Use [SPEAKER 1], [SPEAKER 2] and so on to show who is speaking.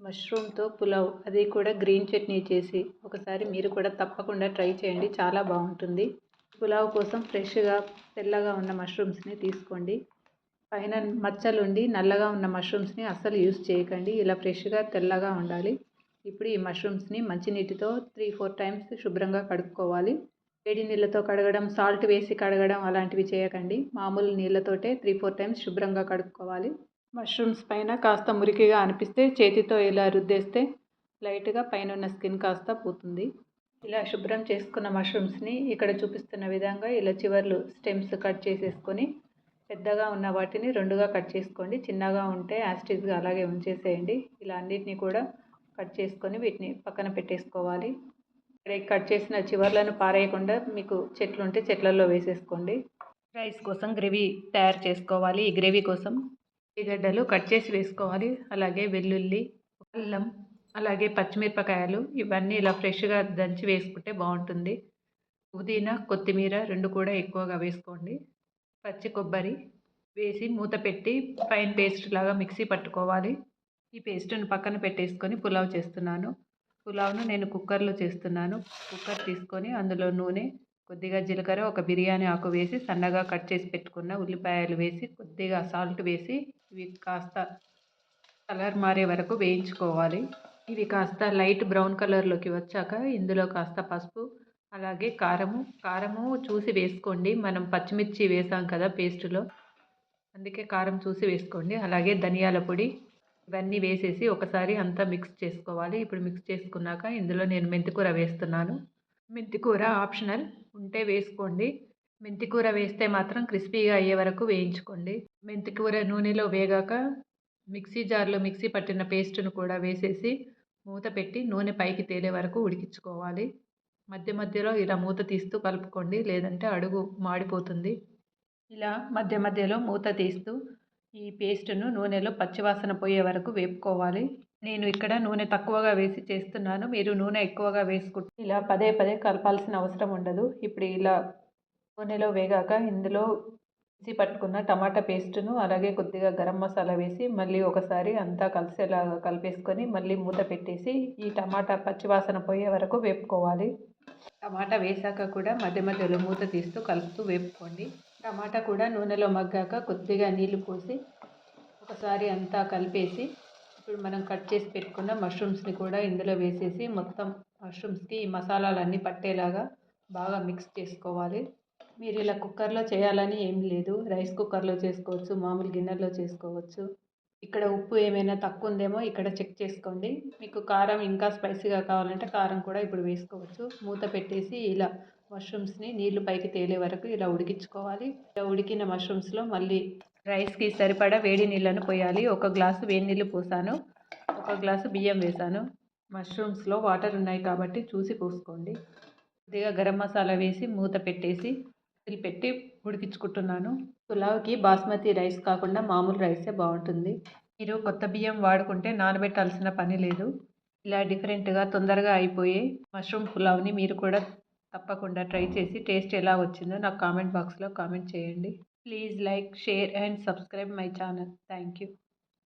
[SPEAKER 1] మష్రూమ్తో పులావ్, అది కూడా గ్రీన్ చట్నీ చేసి ఒకసారి మీరు కూడా తప్పకుండా ట్రై చేయండి. చాలా బాగుంటుంది. పులావ్ కోసం ఫ్రెష్గా తెల్లగా ఉన్న మష్రూమ్స్ని తీసుకోండి. పైన మచ్చలుండి నల్లగా ఉన్న మష్రూమ్స్ని అస్సలు యూస్ చేయకండి. ఇలా ఫ్రెష్గా తెల్లగా ఉండాలి. ఇప్పుడు ఈ మష్రూమ్స్ని మంచినీటితో 3-4 టైమ్స్ శుభ్రంగా కడుక్కోవాలి. వేడి నీళ్ళతో కడగడం, సాల్ట్ వేసి కడగడం అలాంటివి చేయకండి. మామూలు నీళ్ళతోటే 3-4 టైమ్స్ శుభ్రంగా కడుక్కోవాలి. మష్రూమ్స్ పైన కాస్త మురికిగా అనిపిస్తే చేతితో ఇలా రుద్దేస్తే లైట్గా పైన ఉన్న స్కిన్ కాస్త పోతుంది. ఇలా శుభ్రం చేసుకున్న మష్రూమ్స్ని ఇక్కడ చూపిస్తున్న విధంగా ఇలా చివర్లు స్టెమ్స్ కట్ చేసేసుకొని పెద్దగా ఉన్న వాటిని 2గా కట్ చేసుకోండి. చిన్నగా ఉంటే యాస్టీస్గా అలాగే ఉంచేసేయండి. ఇలా అన్నిటిని కూడా కట్ చేసుకొని వీటిని పక్కన పెట్టేసుకోవాలి. కట్ చేసిన చివర్లను పారేయకుండా మీకు చెట్లు ఉంటే చెట్లలో వేసేసుకోండి. రైస్ కోసం గ్రేవీ తయారు చేసుకోవాలి. ఈ గ్రేవీ కోసం ఉల్లిగడ్డలు కట్ చేసి వేసుకోవాలి. అలాగే వెల్లుల్లి, అల్లం, అలాగే పచ్చిమిరపకాయలు ఇవన్నీ ఇలా ఫ్రెష్గా దంచి వేసుకుంటే బాగుంటుంది. పుదీనా, కొత్తిమీర 2 కూడా ఎక్కువగా వేసుకోండి. పచ్చి కొబ్బరి వేసి మూత పెట్టి ఫైన్ పేస్ట్ లాగా మిక్సీ పట్టుకోవాలి. ఈ పేస్ట్ను పక్కన పెట్టేసుకొని పులావ్ చేస్తున్నాను. పులావ్ను నేను కుక్కర్లో చేస్తున్నాను. కుక్కర్ తీసుకొని అందులో నూనె, కొద్దిగా జీలకర్ర, ఒక బిర్యానీ ఆకు వేసి సన్నగా కట్ చేసి పెట్టుకున్న ఉల్లిపాయలు వేసి కొద్దిగా సాల్ట్ వేసి ఇవి కాస్త కలర్ మారే వరకు వేయించుకోవాలి. ఇవి కాస్త లైట్ బ్రౌన్ కలర్లోకి వచ్చాక ఇందులో కాస్త పసుపు, అలాగే కారము చూసి వేసుకోండి. మనం పచ్చిమిర్చి వేసాం కదా పేస్టులో, అందుకే కారం చూసి వేసుకోండి. అలాగే ధనియాల పొడి ఇవన్నీ వేసేసి ఒకసారి అంతా మిక్స్ చేసుకోవాలి. ఇప్పుడు మిక్స్ చేసుకున్నాక ఇందులో నేను మెంతికూర వేస్తున్నాను. మెంతికూర ఆప్షనల్, ఉంటే వేసుకోండి. మెంతికూర వేస్తే మాత్రం క్రిస్పీగా అయ్యే వరకు వేయించుకోండి. మెంతికూర నూనెలో వేగాక మిక్సీ జార్లో మిక్సీ పట్టిన పేస్ట్ను కూడా వేసేసి మూత పెట్టి నూనె పైకి తేలే వరకు ఉడికించుకోవాలి. మధ్య మధ్యలో ఇలా మూత తీస్తూ కలుపుకోండి, లేదంటే అడుగు మాడిపోతుంది. ఇలా మధ్య మధ్యలో మూత తీస్తూ ఈ పేస్ట్ను నూనెలో పచ్చివాసన పోయే వరకు వేపుకోవాలి. నేను ఇక్కడ నూనె తక్కువగా వేసి చేస్తున్నాను. మీరు నూనె ఎక్కువగా వేసుకుంటే ఇలా పదే పదే కలపాల్సిన అవసరం ఉండదు. ఇప్పుడు ఇలా నూనెలో వేగాక ఇందులో మిక్సీ పట్టుకున్న టమాటా పేస్టును, అలాగే కొద్దిగా గరం మసాలా వేసి మళ్ళీ ఒకసారి అంతా కలిసేలాగా కలిపేసుకొని మళ్ళీ మూత పెట్టేసి ఈ టమాటా పచ్చివాసన పోయే వరకు వేపుకోవాలి. టమాటా వేసాక కూడా మధ్య మధ్యలో మూత తీస్తూ కలుపుతూ వేపుకోండి. టమాటా కూడా నూనెలో మగ్గాక కొద్దిగా నీళ్లు పోసి ఒకసారి అంతా కలిపేసి ఇప్పుడు మనం కట్ చేసి పెట్టుకున్న మష్రూమ్స్ని కూడా ఇందులో వేసేసి మొత్తం మష్రూమ్స్కి ఈ మసాలాలన్నీ పట్టేలాగా బాగా మిక్స్ చేసుకోవాలి. మీరు ఇలా కుక్కర్లో చేయాలని ఏం లేదు. రైస్ కుక్కర్లో చేసుకోవచ్చు, మామూలు గిన్నెలో చేసుకోవచ్చు. ఇక్కడ ఉప్పు ఏమైనా తక్కువ ఉందేమో ఇక్కడ చెక్ చేసుకోండి. మీకు కారం ఇంకా స్పైసీగా కావాలంటే కారం కూడా ఇప్పుడు వేసుకోవచ్చు. మూత పెట్టేసి ఇలా మష్రూమ్స్ని నీళ్లు పైకి తేలే వరకు ఇలా ఉడికించుకోవాలి. ఇలా ఉడికిన మష్రూమ్స్లో మళ్ళీ రైస్కి సరిపడా వేడి నీళ్ళను పోయాలి. 1 గ్లాసు వేడి నీళ్ళు పోసాను, 1 గ్లాసు బియ్యం వేసాను. మష్రూమ్స్లో వాటర్ ఉన్నాయి కాబట్టి చూసి పోసుకోండి. కొద్దిగా గరం మసాలా వేసి మూత పెట్టేసి పెట్టి ఉడికించుకుంటున్నాను. పులావ్కి బాస్మతి రైస్ కాకుండా మామూలు రైసే బాగుంటుంది. మీరు కొత్త బియ్యం వాడుకుంటే నానబెట్టాల్సిన పని లేదు. ఇలా డిఫరెంట్గా తొందరగా అయిపోయే మష్రూమ్ పులావ్ని మీరు కూడా తప్పకుండా ట్రై చేసి టేస్ట్ ఎలా వచ్చిందో నాకు కామెంట్ బాక్స్లో కామెంట్ చేయండి. Please like, share and subscribe my channel. Thank you.